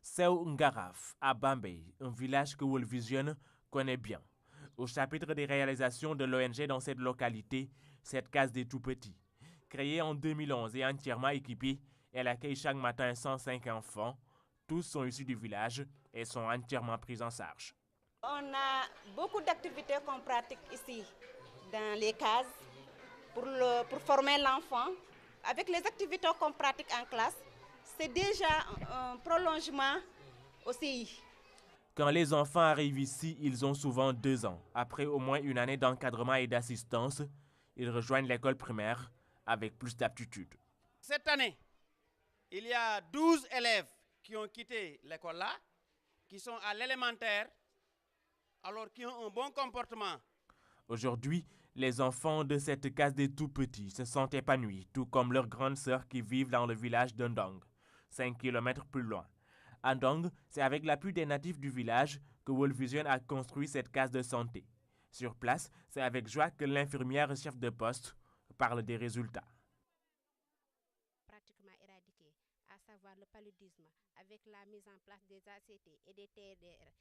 Seu Ngaraf, à Bambey, un village que World Vision connaît bien. Au chapitre des réalisations de l'ONG dans cette localité, cette case des tout-petits. Créée en 2011 et entièrement équipée, elle accueille chaque matin 105 enfants. Tous sont issus du village et sont entièrement pris en charge. On a beaucoup d'activités qu'on pratique ici, dans les cases, pour former l'enfant. Avec les activités qu'on pratique en classe, c'est déjà un prolongement aussi. Quand les enfants arrivent ici, ils ont souvent 2 ans. Après au moins une année d'encadrement et d'assistance, ils rejoignent l'école primaire avec plus d'aptitude. Cette année, il y a 12 élèves qui ont quitté l'école là, qui sont à l'élémentaire, alors qui ont un bon comportement. Aujourd'hui, les enfants de cette case des tout-petits se sentent épanouis, tout comme leurs grandes sœurs qui vivent dans le village d'Andong, 5 km plus loin. Andong, c'est avec l'appui des natifs du village que World Vision a construit cette case de santé. Sur place, c'est avec joie que l'infirmière chef de poste parle des résultats. Pratiquement éradiqué, à savoir le paludisme, avec la mise en place des ACT et des TDR.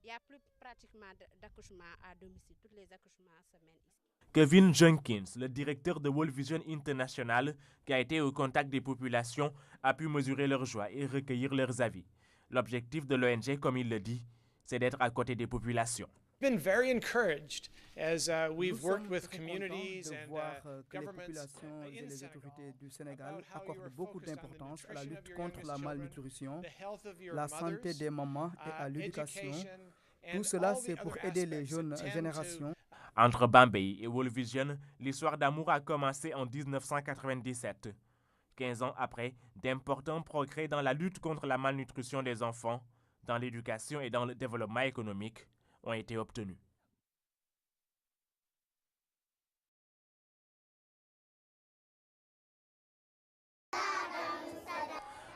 Il n'y a plus pratiquement d'accouchement à domicile. Tous les accouchements se mènent ici. Kevin Jenkins, le directeur de World Vision International, qui a été au contact des populations, a pu mesurer leur joie et recueillir leurs avis. L'objectif de l'ONG, comme il le dit, c'est d'être à côté des populations. Been very encouraged as we've Nous worked sommes with très communities contents de and voir que les governments populations et in les Senegal autorités du Sénégal about how you accordent are beaucoup focused on the d'importance à la nutrition lutte of your contre youngest la children, malnutrition, the health of your la santé mothers, des mamans et à l'éducation. education, Tout and cela, all the c'est pour other aider les aspects jeunes that tend générations. Entre Bambey et World Vision, l'histoire d'amour a commencé en 1997. 15 ans après, d'importants progrès dans la lutte contre la malnutrition des enfants, dans l'éducation et dans le développement économique ont été obtenus.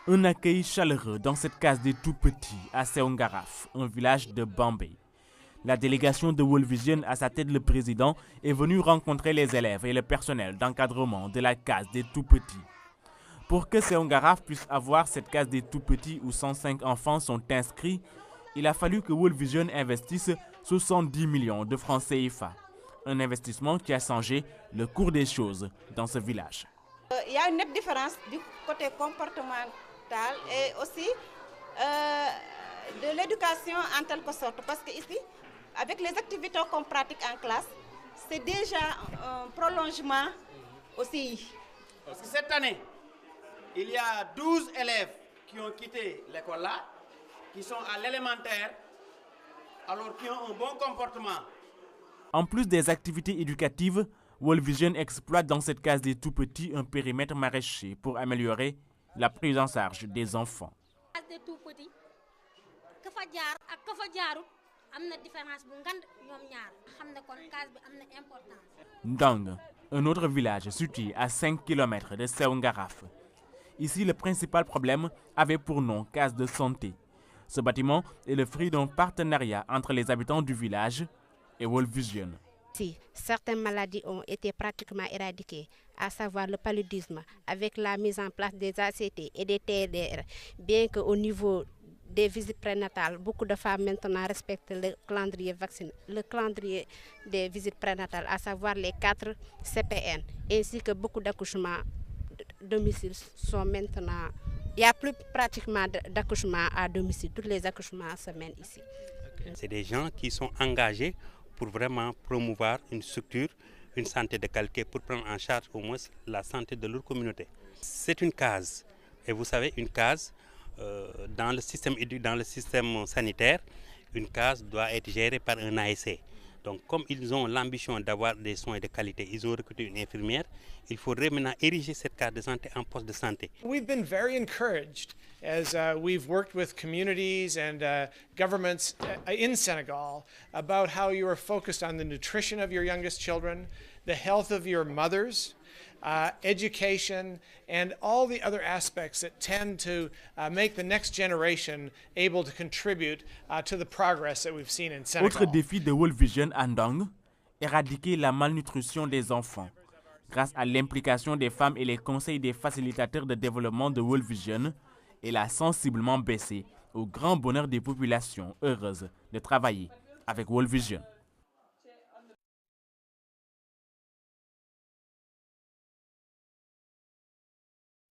Un accueil chaleureux dans cette case des tout-petits à Seu Ngaraf, un village de Bambey. La délégation de World Vision, à sa tête le président, est venue rencontrer les élèves et le personnel d'encadrement de la case des tout-petits. Pour que Seu Ngaraf puisse avoir cette case des tout-petits où 105 enfants sont inscrits, il a fallu que World Vision investisse 70 millions de francs CFA. Un investissement qui a changé le cours des choses dans ce village. Il y a une nette différence du côté comportemental et aussi de l'éducation en quelque sorte. Parce qu'ici, avec les activités qu'on pratique en classe, c'est déjà un prolongement aussi. Parce que cette année, il y a 12 élèves qui ont quitté l'école là, qui sont à l'élémentaire, alors qui ont un bon comportement. En plus des activités éducatives, World Vision exploite dans cette case des tout-petits un périmètre maraîcher pour améliorer la prise en charge des enfants. Case des tout-petits, ka fa jaar ak ka fa jaarut am na différence bu ngand ñoom ñaar xam ne kon case bi am na importance. Ndong, un autre village situé à 5 km de Seu Ngaraf. Ici, le principal problème avait pour nom case de santé. Ce bâtiment est le fruit d'un partenariat entre les habitants du village et World Vision. Si certaines maladies ont été pratiquement éradiquées, à savoir le paludisme, avec la mise en place des ACT et des TDR, bien qu'au niveau des visites prénatales, beaucoup de femmes maintenant respectent le calendrier des visites prénatales, à savoir les 4 CPN, ainsi que beaucoup d'accouchements domicile sont maintenant. Il n'y a plus pratiquement d'accouchements à domicile. Tous les accouchements se mènent ici. C'est des gens qui sont engagés pour vraiment promouvoir une structure, une santé de qualité, pour prendre en charge au moins la santé de leur communauté. C'est une case. Et vous savez, une case, dans le système sanitaire, une case doit être gérée par un ASC. Donc, comme ils ont l'ambition d'avoir des soins de qualité, ils ont recruté une infirmière. Il faudrait maintenant ériger cette case de santé en poste de santé. We've been very encouraged as we've worked with communities and governments in Senegal about how you are focused on the nutrition of your youngest children, the health of your mothers, education, and all the other aspects that tend to make the next generation able to contribute to the progress that we've seen in Senegal. Autre défi de World Vision Andong, éradiquer la malnutrition des enfants. Grâce à l'implication des femmes et les conseils des facilitateurs de développement de World Vision, elle a sensiblement baissé au grand bonheur des populations heureuses de travailler avec World Vision.